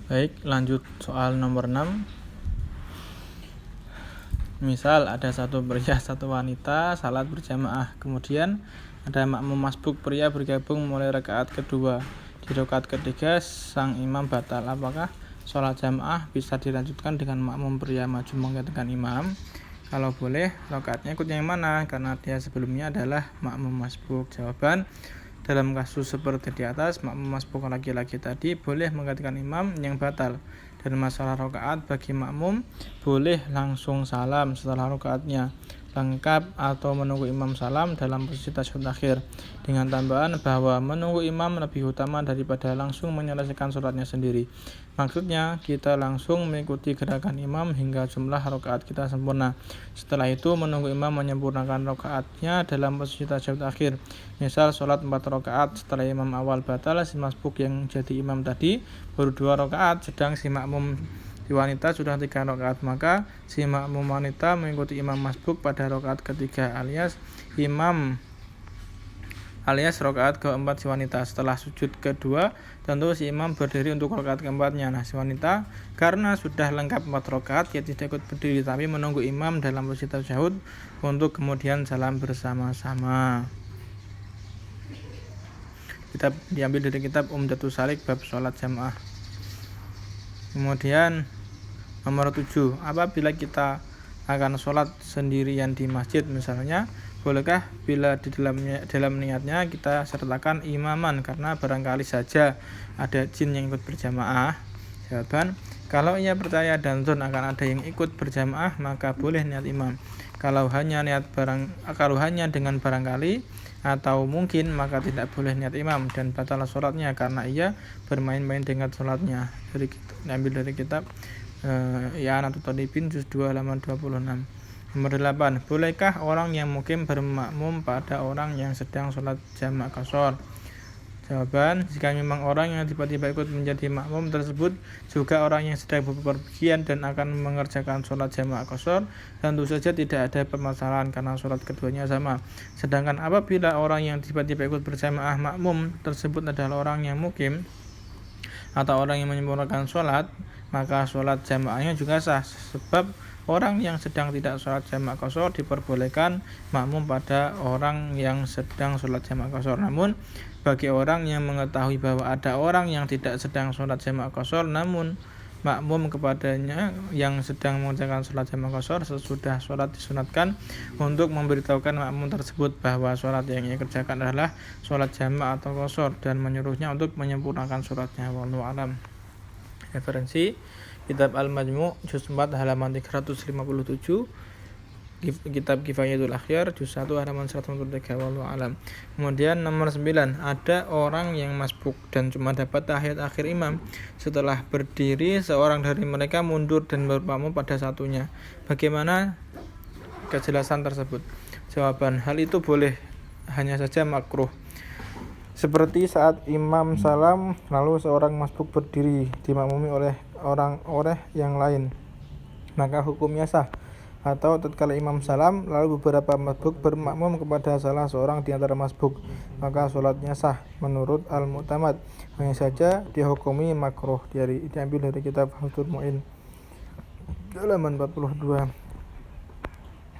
Baik, lanjut soal nomor 6. Misal ada satu pria, satu wanita salat berjamaah. Kemudian ada makmum masbuk pria bergabung mulai rakaat kedua. Di rakaat ketiga sang imam batal. Apakah sholat jamaah bisa dilanjutkan dengan makmum pria maju menggantikan imam? Kalau boleh, rakaatnya ikut yang mana? Karena dia sebelumnya adalah makmum masbuk. Jawaban, dalam kasus seperti di atas, makmum masbuk laki-laki tadi boleh menggantikan imam yang batal. Dan masalah rakaat bagi makmum boleh langsung salam setelah rakaatnya lengkap atau menunggu imam salam dalam posisi tasyahud akhir, dengan tambahan bahwa menunggu imam lebih utama daripada langsung menyelesaikan sholatnya sendiri. Maksudnya, kita langsung mengikuti gerakan imam hingga jumlah rakaat kita sempurna. Setelah itu menunggu imam menyempurnakan rakaatnya dalam posisi tasyahud akhir. Misal sholat 4 rakaat, setelah imam awal batal, si masbuk yang jadi imam tadi baru 2 rakaat, sedang si makmum si wanita sudah 3 rakaat, maka si makmum wanita mengikuti imam masbuk pada rakaat ketiga alias rakaat keempat si wanita. Setelah sujud kedua, tentu si imam berdiri untuk rakaat keempatnya. Nah, si wanita karena sudah lengkap 4 rakaat, dia tidak ikut berdiri tapi menunggu imam dalam posisi tasyahud untuk kemudian salam bersama-sama. Kitab diambil dari kitab Umdatus Salik bab sholat jamaah. Kemudian nomor 7, apabila kita akan sholat sendirian di masjid misalnya, bolehkah bila di dalam niatnya kita sertakan imaman karena barangkali saja ada jin yang ikut berjamaah? Jawaban, kalau ia percaya dan zon akan ada yang ikut berjamaah, maka boleh niat imam. Kalau hanya dengan barangkali atau mungkin, maka tidak boleh niat imam dan batal sholatnya karena ia bermain-main dengan sholatnya. Diambil dari kitab I'anatul Talibin juz 2 halaman 26. Nomor 8, bolehkah orang yang mukim bermakmum pada orang yang sedang sholat jamak qashar? Jawaban, jika memang orang yang tiba-tiba ikut menjadi makmum tersebut juga orang yang sedang bepergian dan akan mengerjakan sholat jamak qashar, tentu saja tidak ada permasalahan karena sholat keduanya sama. Sedangkan apabila orang yang tiba-tiba ikut berjamaah makmum tersebut adalah orang yang mukim atau orang yang menyempurnakan sholat, maka sholat jamaahnya juga sah, sebab orang yang sedang tidak sholat jamak qashar diperbolehkan makmum pada orang yang sedang sholat jamak qashar. Namun bagi orang yang mengetahui bahwa ada orang yang tidak sedang sholat jamak qashar namun makmum kepadanya yang sedang mengerjakan sholat jamak qashar, sesudah sholat disunatkan untuk memberitahukan makmum tersebut bahwa sholat yang ia kerjakan adalah sholat jamak atau qashar dan menyuruhnya untuk menyempurnakan sholatnya. Wallahu a'lam. Referensi kitab Al-Majmu' juz 4 halaman 357, kitab Kifayatul Akhyar juz 1 halaman 143. Wallahu a'lam. Kemudian nomor 9, ada orang yang masbuk dan cuma dapat tahiyat akhir imam. Setelah berdiri, seorang dari mereka mundur dan bermakmum pada satunya. Bagaimana kejelasan tersebut? Jawaban, hal itu boleh, hanya saja makruh. Seperti saat imam salam lalu seorang masbuk berdiri dimakmumi oleh orang yang lain, maka hukumnya sah. Atau tatkala imam salam lalu beberapa masbuk bermakmum kepada salah seorang di antara masbuk, maka sholatnya sah menurut al-mu'tamad, hanya saja dihukumi makruh. Diambil dari kitab Fathul Mu'in halaman 42.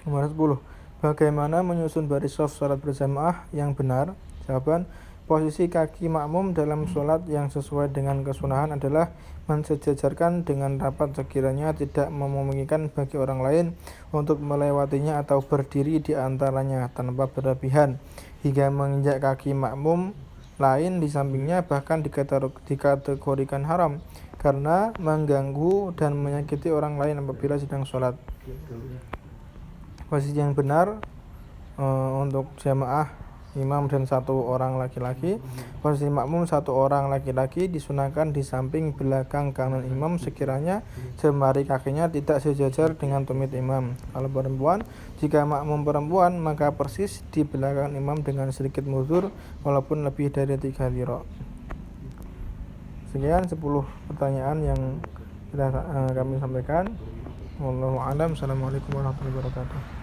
Nomor 10, bagaimana menyusun baris shaf sholat berjamaah yang benar? Jawaban, posisi kaki makmum dalam sholat yang sesuai dengan kesunahan adalah mensejajarkan dengan rapat sekiranya tidak memungkinkan bagi orang lain untuk melewatinya atau berdiri di antaranya tanpa berlebihan hingga menginjak kaki makmum lain di sampingnya, bahkan dikategorikan haram karena mengganggu dan menyakiti orang lain apabila sedang sholat. Posisi yang benar untuk jamaah imam dan 1 orang laki-laki, posisi makmum 1 orang laki-laki disunahkan di samping belakang kanan imam sekiranya jemari kakinya tidak sejajar dengan tumit imam. Kalau perempuan, jika makmum perempuan maka persis di belakang imam dengan sedikit mundur walaupun lebih dari 3 dhira'. Sekian 10 pertanyaan yang kami sampaikan. Wallahu a'lam. Assalamualaikum warahmatullahi wabarakatuh.